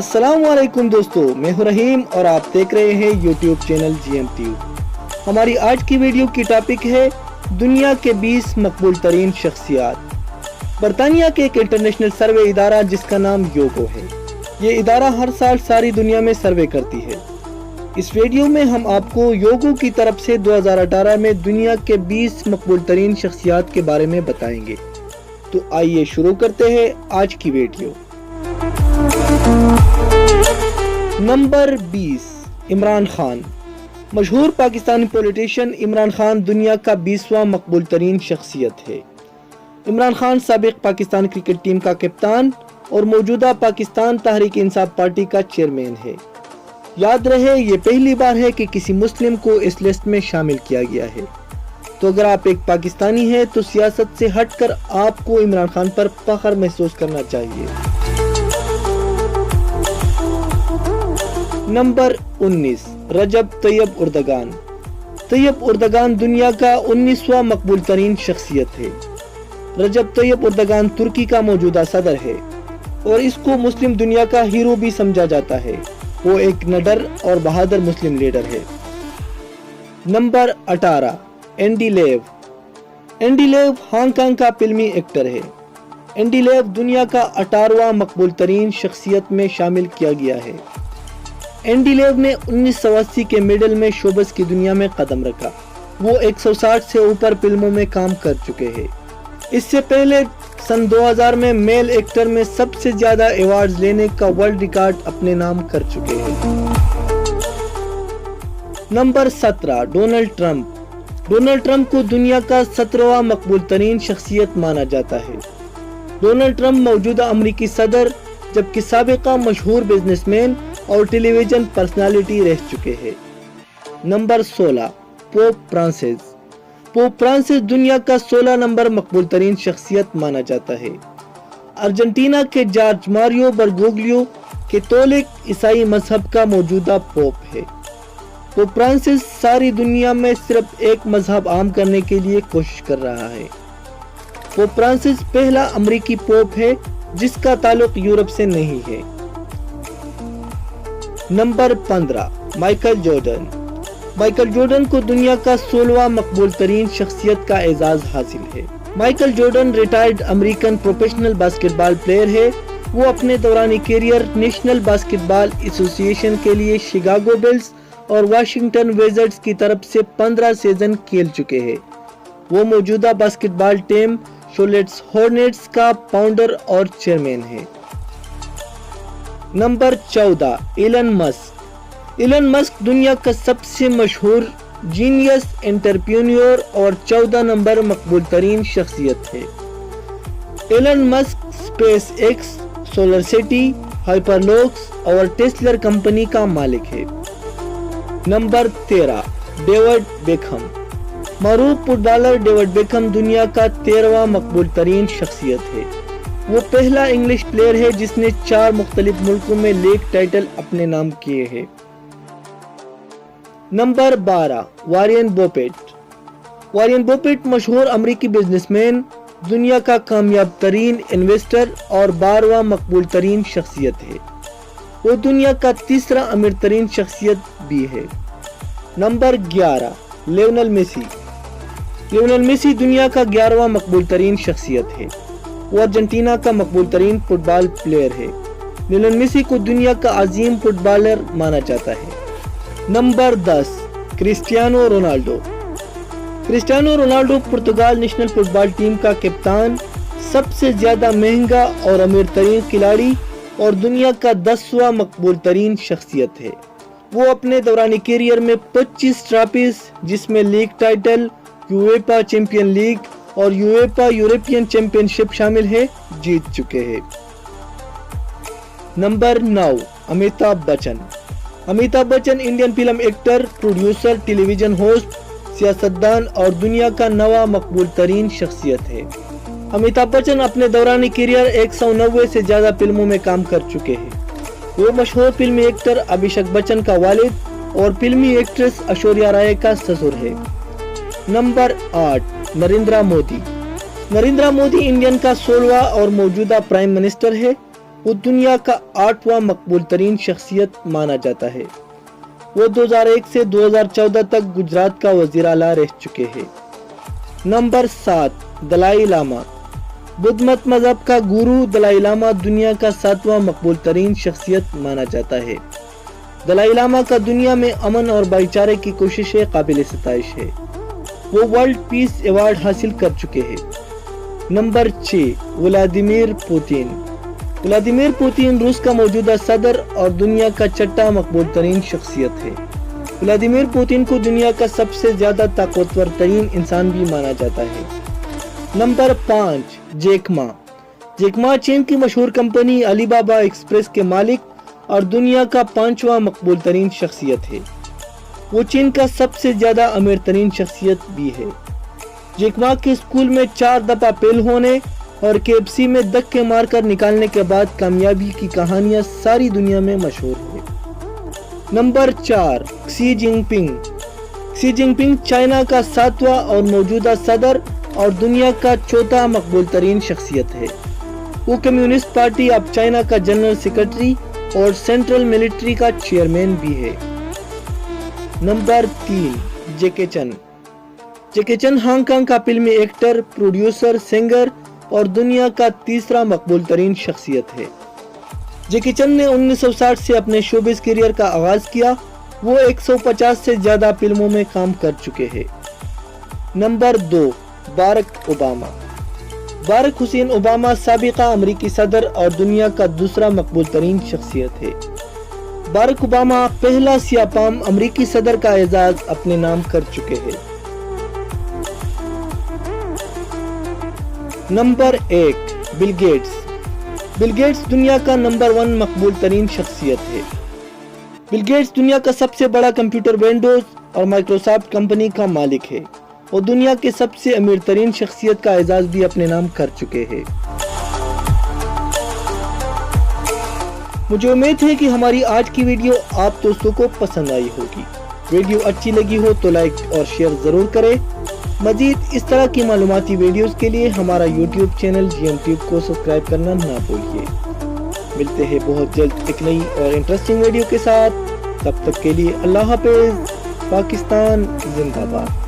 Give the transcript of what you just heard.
अस्सलाम वालेकुम दोस्तों, मैं हूं रहीम और आप देख रहे हैं यूट्यूब चैनल GM Tube। हमारी आज की वीडियो की टॉपिक है दुनिया के 20 मकबूल तरीन शख्सियात। बरतानिया के एक इंटरनेशनल सर्वे इदारा जिसका नाम योगो है, ये इदारा हर साल सारी दुनिया में सर्वे करती है। इस वीडियो में हम आपको योगो की तरफ से 2018 में दुनिया के 20 मकबूल तरीन शख्सियात के बारे में बताएंगे। तो आइए शुरू करते हैं आज की वीडियो। नंबर 20, इमरान खान। मशहूर पाकिस्तानी पॉलिटिशियन इमरान खान दुनिया का 20वां मकबूल तरीन शख्सियत है। इमरान खान साबिक पाकिस्तान क्रिकेट टीम का कप्तान और मौजूदा पाकिस्तान तहरीक इंसाफ पार्टी का चेयरमैन है। याद रहे, ये पहली बार है कि किसी मुस्लिम को इस लिस्ट में शामिल किया गया है। तो अगर आप एक पाकिस्तानी हैं तो सियासत से हटकर आपको इमरान खान पर फख्र महसूस करना चाहिए। नंबर 19, रजब तैयब उर्दगान। तैयब उर्दगान दुनिया का 19वां मकबूल तरीन शख्सियत है। रजब तैयब उर्दगान तुर्की का मौजूदा सदर है और इसको मुस्लिम दुनिया का हीरो भी समझा जाता है। वो एक निडर और बहादुर मुस्लिम लीडर है। नंबर 18, एंडी लेव। एंडी लेव हांगकांग का फिल्मी एक्टर है। एंडी लेव दुनिया का 18वां मकबूल तरीन शख्सियत में शामिल किया गया है। एंडी लेव ने 1980 के मिडल में शोबस की दुनिया में कदम रखा। वो 160 से ऊपर फिल्मों में काम कर चुके हैं। इससे पहले सन 2000 में मेल एक्टर में सबसे ज्यादा अवार्ड्स लेने का वर्ल्ड रिकॉर्ड अपने नाम कर चुके हैं। Number 17, Donald Trump. Donald Trump को दुनिया का 17वां मकबूल तरीन शख्सियत माना जाता है। डोनाल्ड ट्रंप मौजूदा अमरीकी सदर जबकि साबिका मशहूर बिजनेसमैन और टेलीविजन पर्सनालिटी रह चुके हैं। Number 16, pope Francis. Pope Francis दुनिया का 16 नंबर मकबूल तरीन शख्सियत माना जाता है। अर्जेंटीना के जॉर्ज मारियो बर्गोग्लियो कैथोलिक ईसाई मजहब का मौजूदा पोप है। पोप फ्रांसिस सारी दुनिया में सिर्फ एक मजहब आम करने के लिए कोशिश कर रहा है। पोप फ्रांसिस पहला अमरीकी पोप है जिसका ताल्लुक यूरोप से नहीं है। Number 15, Michael Jordan. Michael Jordan को दुनिया का 16वां मकबूल तरीन शख्सियत का एजाज हासिल है। Michael Jordan retired American professional basketball player है। वो अपने दौरानी कैरियर नेशनल बास्केटबॉल एसोसिएशन के लिए शिकागो बुल्स और वाशिंगटन विज़ार्ड्स की तरफ से 15 सीजन खेल चुके हैं। वो मौजूदा बास्केटबॉल टीम शोलेट हॉर्नेट्स का फाउंडर और चेयरमैन है। Number 14, Elon Musk. Elon Musk दुनिया का सबसे मशहूर जीनियस एंटरप्रेन्योर और 14 नंबर मकबूल तरीन शख्सियत है। Elon Musk SpaceX, SolarCity, Hyperloop और टेस्ला कंपनी का मालिक है। Number 13, David Beckham. मारूफ फुटबॉलर डेविड बेकहम दुनिया का 13वां मकबूल तरीन शख्सियत है। वो पहला इंग्लिश प्लेयर है जिसने 4 मुख्तलिफ मुल्कों में लीग टाइटल अपने नाम किए हैं। Number 12, Warren Buffett. Warren Buffett मशहूर अमेरिकी बिजनेसमैन, दुनिया का कामयाब तरीन इन्वेस्टर और 12वां मकबूल तरीन शख्सियत है। वो दुनिया का 3रा अमीर तरीन शख्सियत भी है। Number 11, Lionel Messi. Lionel Messi दुनिया का 11वां मकबूल तरीन शख्सियत है। वो अर्जेंटीना का मकबूल तरीन फुटबॉल प्लेयर है। लियोनेल मेसी को दुनिया का अजीम फुटबॉलर माना जाता है। Number 10, Cristiano Ronaldo. Cristiano Ronaldo पुर्तगाल नेशनल फुटबॉल टीम का कप्तान, सबसे ज्यादा महंगा और अमीर तरीन खिलाड़ी और दुनिया का 10वां मकबूल तरीन शख्सियत है। वो अपने दौरानी कैरियर में 25 ट्रॉफीज जिसमें league title, UEFA champion league और यूएफा यूरोपियन चैंपियनशिप शामिल है, जीत चुके हैं। Number 9, Amitabh Bachchan. Amitabh Bachchan Indian film actor, producer, television host, सियासतदान और दुनिया का 9वां मकबूल तरीन शख्सियत है। अमिताभ बच्चन अपने दौरानी कैरियर 190 से ज्यादा फिल्मों में काम कर चुके हैं। वो मशहूर फिल्मी एक्टर अभिषेक बच्चन का वालिद और फिल्मी एक्ट्रेस ऐश्वर्या राय का ससुर है। नंबर 8, नरेंद्र मोदी। नरेंद्र मोदी इंडियन का 16वां और मौजूदा प्राइम मिनिस्टर है। وہ دنیا کا 8واں مقبول ترین شخصیت مانا جاتا ہے۔ وہ 2001 سے 2014 تک گجرات کا وزیر اعلیٰ رہ چکے ہیں۔ نمبر 7، دلائی لاما۔ بدھ مت مذہب کا گورو دلائی لاما دنیا کا 7واں مقبول ترین شخصیت مانا جاتا ہے۔ دلائی لاما کا دنیا میں امن اور بھائی چارے کی کوششیں قابل ستائش ہے۔ وہ ورلڈ پیس ایوارڈ حاصل کر چکے ہیں۔ Number 6، Vladimir Putin. Vladimir Putin روس کا موجودہ صدر اور دنیا کا 6واں مقبول ترین شخصیت ہے۔ ولادیمیر پوتین کو دنیا کا سب سے زیادہ طاقتور ترین انسان بھی مانا جاتا ہے۔ نمبر 5، جیک ما۔ جیک ما چین کی مشہور کمپنی علی بابا ایکسپریس کے مالک اور دنیا کا 5واں مقبول ترین شخصیت ہے۔ وہ چین کا سب سے زیادہ امیر ترین شخصیت بھی ہے۔ جیک ما کے اسکول میں 4 دفعہ فیل ہونے اور KFC میں دھکے مار کر نکالنے کے بعد کامیابی کی کہانیاں ساری دنیا میں مشہور ہے۔ نمبر 4، سی جن پنگ۔ سی جن پنگ چائنا کا 7واں اور موجودہ صدر اور دنیا کا 4واں مقبول ترین شخصیت ہے۔ وہ کمیونسٹ پارٹی آف چائنا کا جنرل سیکرٹری اور سینٹرل ملٹری کا چیئرمین بھی ہے۔ نمبر 3، جیکی چن۔ جیکی چن ہانگ کانگ کا فلمی ایکٹر، پروڈیوسر، سنگر اور دنیا کا 3واں مقبول ترین شخصیت ہے۔ جیکی چن نے 1960 سے اپنے شوبز کیریئر کا آغاز کیا۔ وہ 150 سے زیادہ فلموں میں کام کر چکے ہیں۔ Number 2، Barack Obama. باراک حسین اوباما سابقہ امریکی صدر اور دنیا کا 2واں مقبول ترین شخصیت ہے۔ باراک اوباما پہلا سیاہ فام امریکی صدر کا اعزاز اپنے نام کر چکے ہیں۔ Number 1، Bill Gates. Bill Gates دنیا کا نمبر 1 مقبول ترین شخصیت ہے۔ بل گیٹس دنیا کا سب سے بڑا کمپیوٹر ونڈوز اور مائکروسافٹ کمپنی کا مالک ہے۔ وہ دنیا کے سب سے امیر ترین شخصیت کا اعزاز بھی اپنے نام کر چکے ہیں۔ مجھے امید ہے کہ ہماری آج کی ویڈیو آپ دوستوں کو پسند آئی ہوگی۔ ویڈیو اچھی لگی ہو تو لائک اور شیئر ضرور کریں۔ مزید اس طرح کی معلوماتی ویڈیوز کے لیے ہمارا YouTube چینل GM Tube کو سبسکرائب کرنا نہ بھولیے۔ ملتے ہیں بہت جلد ایک نئی اور انٹرسٹنگ ویڈیو کے ساتھ۔ تب تک کے لیے اللہ حافظ۔ پاکستان زندہ باد۔